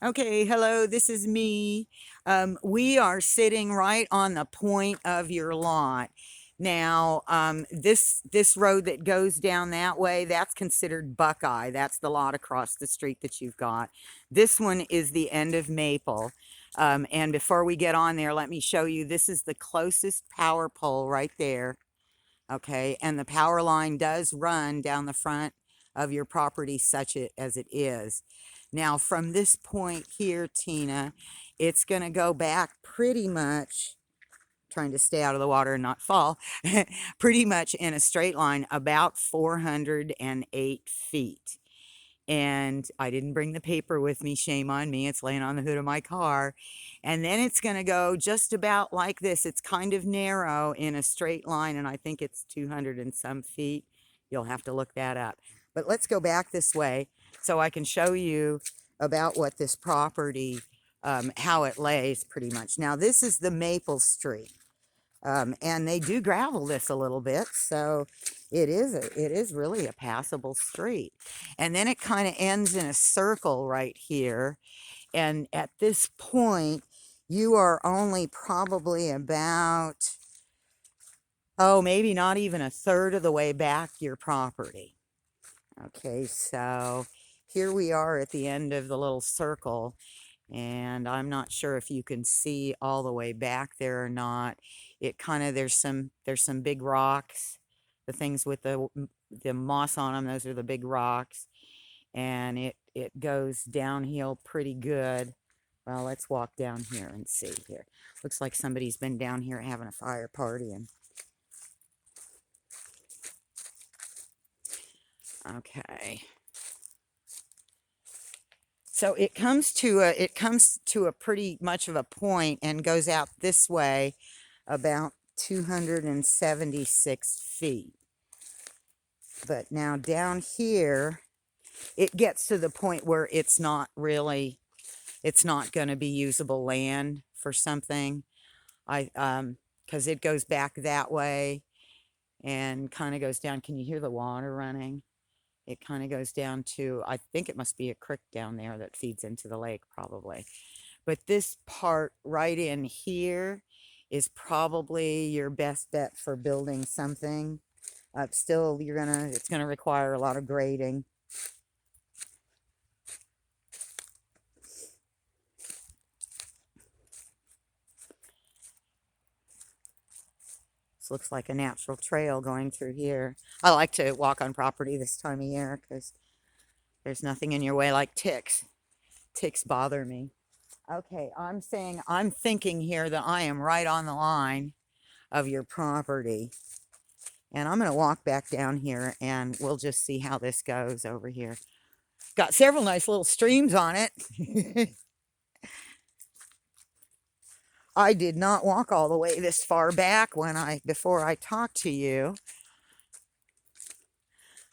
Okay, hello, this is me. We are sitting right on the point of your lot. Now, this road that goes down that way, that's considered Buckeye. That's the lot across the street that you've got. This one is the end of Maple. And before we get on there, let me show you. This is the closest power pole right there. Okay, and the power line does run down the front of your property such as it is. Now, from this point here, Tina, it's going to go back pretty much, trying to stay out of the water and not fall, pretty much in a straight line, about 408 feet. And I didn't bring the paper with me. Shame on me. It's laying on the hood of my car. And then it's going to go just about like this. It's kind of narrow in a straight line, and I think it's 200 and some feet. You'll have to look that up. But let's go back this way so I can show you about what this property, how it lays pretty much. Now, this is the Maple Street. And they do gravel this a little bit, so it is really a passable street. And then it kind of ends in a circle right here. And at this point, you are only probably about, oh, maybe not even a third of the way back your property. Okay, so here we are at the end of the little circle, and I'm not sure if you can see all the way back there or not. It kind of, there's some big rocks, the things with the moss on them, those are the big rocks, and it goes downhill pretty good. Well, let's walk down here and see here. Looks like somebody's been down here having a fire party. And okay, so it comes to a pretty much of a point and goes out this way about 276 feet. But now down here, it gets to the point where it's not going to be usable land for something. Because it goes back that way and kind of goes down. Can you hear the water running? It kind of goes down to, I think it must be a creek down there that feeds into the lake, probably. But this part right in here is probably your best bet for building something. Still, it's gonna require a lot of grading. This looks like a natural trail going through here. I like to walk on property this time of year because there's nothing in your way like ticks. Ticks bother me. Okay, I'm thinking here that I am right on the line of your property. And I'm going to walk back down here and we'll just see how this goes over here. Got several nice little streams on it. I did not walk all the way this far back before I talked to you.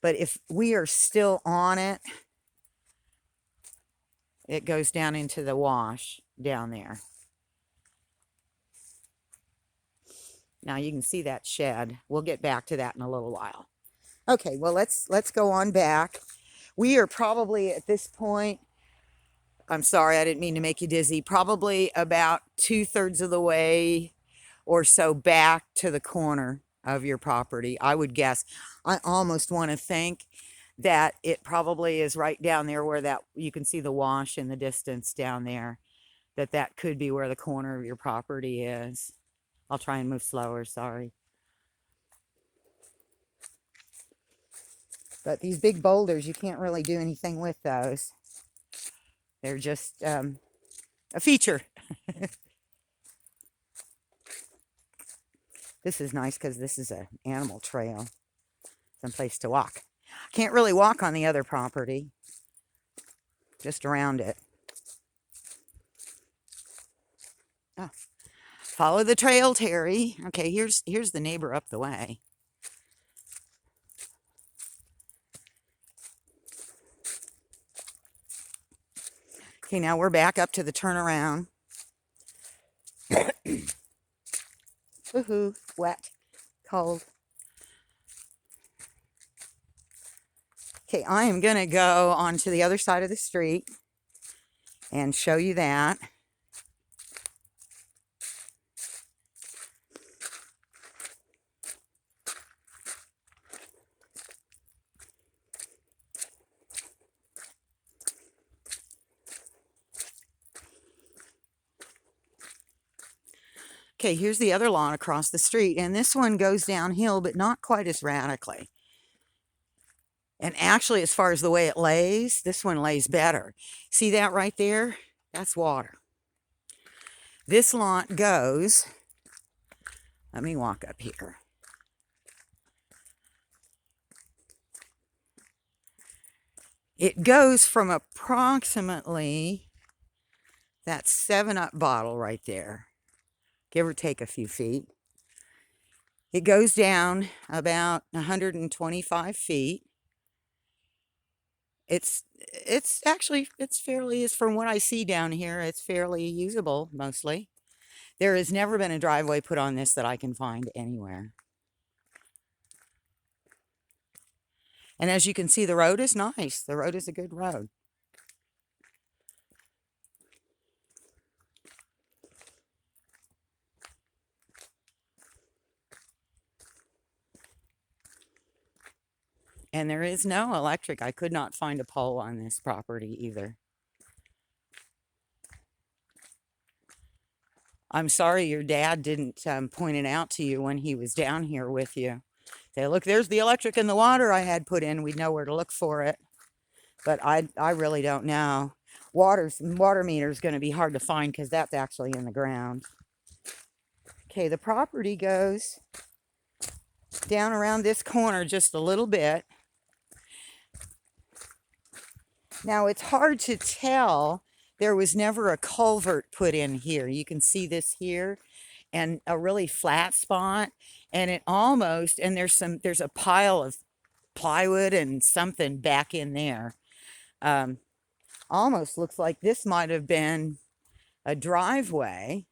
But if we are still on it, it goes down into the wash down there. Now you can see that shed. We'll get back to that in a little while. Okay, well, let's go on back. We are probably at this point, I'm sorry, I didn't mean to make you dizzy, probably about 2/3 of the way or so back to the corner of your property, I would guess. I almost want to think that it probably is right down there where that you can see the wash in the distance down there, that could be where the corner of your property is. I'll try and move slower, sorry. But these big boulders, you can't really do anything with those. They're just a feature. This is nice because this is an animal trail, someplace to walk. Can't really walk on the other property, just around it. Oh, follow the trail, Terry. Okay, here's the neighbor up the way. Okay, now we're back up to the turnaround. Woohoo, wet, cold. Okay, I am going to go onto the other side of the street and show you that. Okay, here's the other lawn across the street, and this one goes downhill, but not quite as radically. And actually, as far as the way it lays, this one lays better. See that right there? That's water. This lawn goes, let me walk up here. It goes from approximately that 7-Up bottle right there, give or take a few feet. It goes down about 125 feet. It's actually, it's fairly, from what I see down here, it's fairly usable mostly. There has never been a driveway put on this that I can find anywhere. And as you can see, the road is nice. The road is a good road. And there is no electric. I could not find a pole on this property either. I'm sorry your dad didn't point it out to you when he was down here with you. Say, look, there's the electric and the water I had put in. We'd know where to look for it. But I really don't know. Water meter is going to be hard to find because that's actually in the ground. Okay, the property goes down around this corner just a little bit. Now, it's hard to tell. There was never a culvert put in here. You can see this here and a really flat spot. And it almost, and there's a pile of plywood and something back in there. Almost looks like this might have been a driveway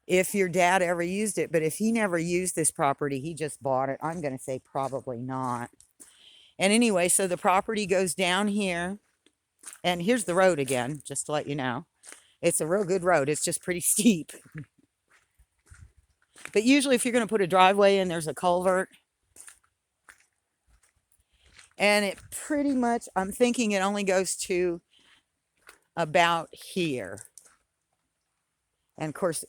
if your dad ever used it. But if he never used this property, he just bought it, I'm going to say probably not. And anyway, so the property goes down here, and here's the road again, just to let you know. It's a real good road. It's just pretty steep. But usually if you're going to put a driveway in, there's a culvert. And it pretty much, I'm thinking it only goes to about here. And of course,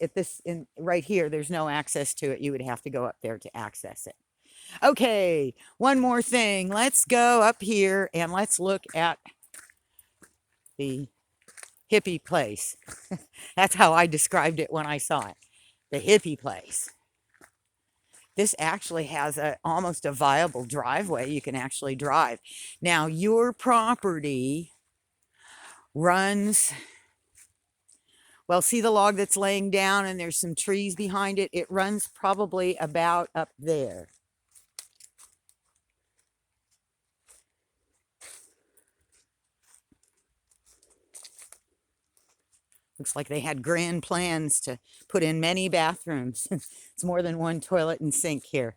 right here, there's no access to it. You would have to go up there to access it. Okay, one more thing. Let's go up here and let's look at the hippie place. That's how I described it when I saw it. The hippie place. This actually has almost a viable driveway. You can actually drive. Now, your property runs, well, see the log that's laying down and there's some trees behind it? It runs probably about up there. Looks like they had grand plans to put in many bathrooms. It's more than one toilet and sink here.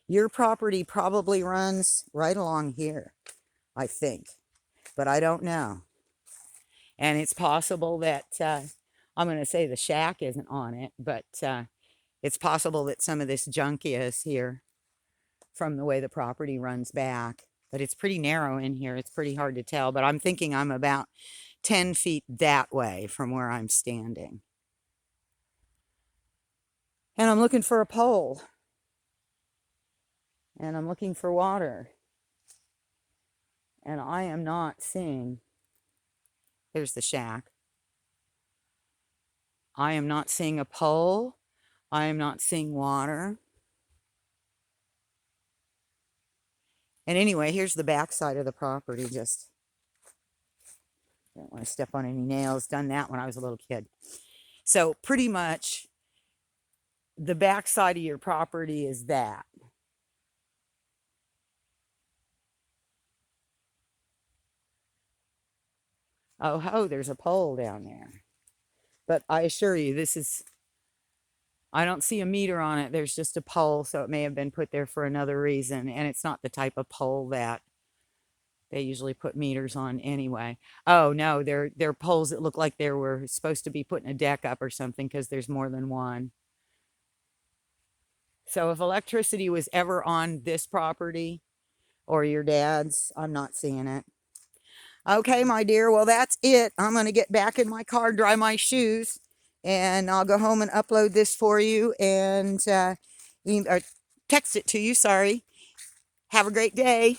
Your property probably runs right along here, I think, but I don't know. And it's possible that, I'm going to say the shack isn't on it, but it's possible that some of this junk is here from the way the property runs back. But it's pretty narrow in here. It's pretty hard to tell, but I'm thinking I'm about 10 feet that way from where I'm standing. And I'm looking for a pole. And I'm looking for water. And I am not seeing, here's the shack. I am not seeing a pole. I am not seeing water. And anyway, here's the back side of the property. Just don't want to step on any nails. Done that when I was a little kid. So pretty much the back side of your property is that. Oh, there's a pole down there. But I assure you, this is I don't see a meter on it. There's just a pole, so it may have been put there for another reason. And it's not the type of pole that they usually put meters on anyway. Oh no, they're poles that look like they were supposed to be putting a deck up or something because there's more than one. So if electricity was ever on this property or your dad's, I'm not seeing it. Okay, my dear. Well, that's it. I'm going to get back in my car, dry my shoes, and I'll go home and upload this for you and or text it to you. Sorry. Have a great day.